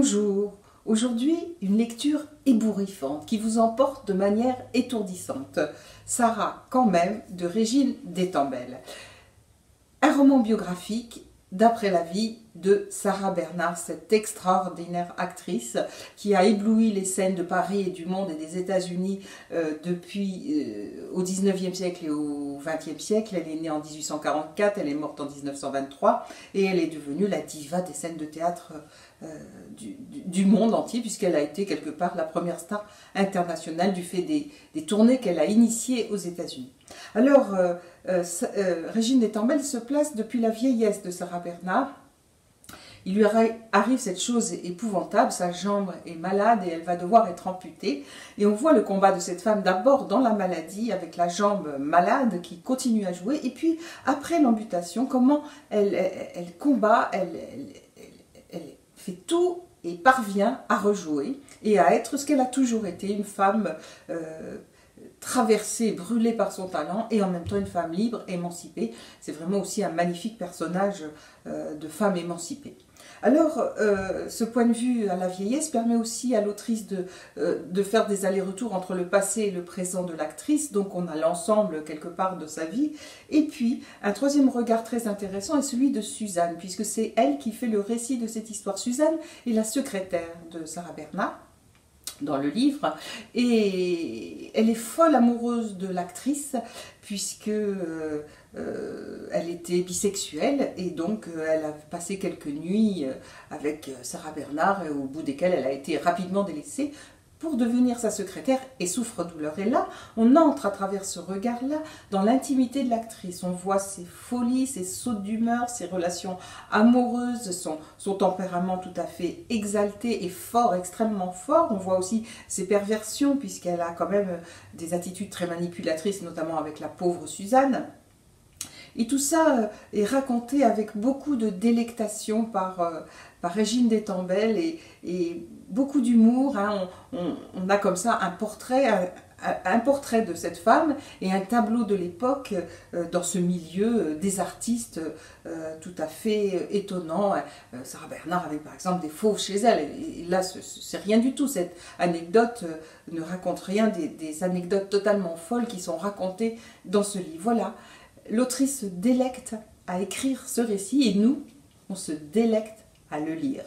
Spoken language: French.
Bonjour, aujourd'hui une lecture ébouriffante qui vous emporte de manière étourdissante. Sarah quand même de Régine d'Étambel. Un roman biographique d'après la vie de Sarah Bernhardt, cette extraordinaire actrice qui a ébloui les scènes de Paris et du monde et des États-Unis depuis au 19e siècle et au 20e siècle. Elle est née en 1844, elle est morte en 1923 et elle est devenue la diva des scènes de théâtre du monde entier, puisqu'elle a été quelque part la première star internationale du fait des tournées qu'elle a initiées aux États-Unis. Alors, Régine d'Étambel se place depuis la vieillesse de Sarah Bernhardt. Il lui arrive cette chose épouvantable, sa jambe est malade et elle va devoir être amputée. Et on voit le combat de cette femme d'abord dans la maladie avec la jambe malade qui continue à jouer. Et puis après l'amputation, comment elle combat, elle fait tout et parvient à rejouer et à être ce qu'elle a toujours été, une femme traversée, brûlée par son talent et en même temps une femme libre, émancipée. C'est vraiment aussi un magnifique personnage de femme émancipée. Alors, ce point de vue à la vieillesse permet aussi à l'autrice de faire des allers-retours entre le passé et le présent de l'actrice, donc on a l'ensemble quelque part de sa vie. Et puis, un troisième regard très intéressant est celui de Suzanne, puisque c'est elle qui fait le récit de cette histoire. Suzanne est la secrétaire de Sarah Bernhardt dans le livre, et elle est folle amoureuse de l'actrice puisque elle était bisexuelle et donc elle a passé quelques nuits avec Sarah Bernhardt au bout desquelles elle a été rapidement délaissée pour devenir sa secrétaire et souffre-douleur. Et là, on entre à travers ce regard-là dans l'intimité de l'actrice. On voit ses folies, ses sautes d'humeur, ses relations amoureuses, son tempérament tout à fait exalté et fort, extrêmement fort. On voit aussi ses perversions puisqu'elle a quand même des attitudes très manipulatrices, notamment avec la pauvre Suzanne. Et tout ça est raconté avec beaucoup de délectation par Régine d'Étambel et beaucoup d'humour. Hein. On a comme ça un portrait de cette femme et un tableau de l'époque dans ce milieu des artistes tout à fait étonnant. Sarah Bernhardt avait par exemple des fauves chez elle. Et là, c'est rien du tout. Cette anecdote ne raconte rien des anecdotes totalement folles qui sont racontées dans ce livre. Voilà. L'autrice se délecte à écrire ce récit et nous, on se délecte à le lire.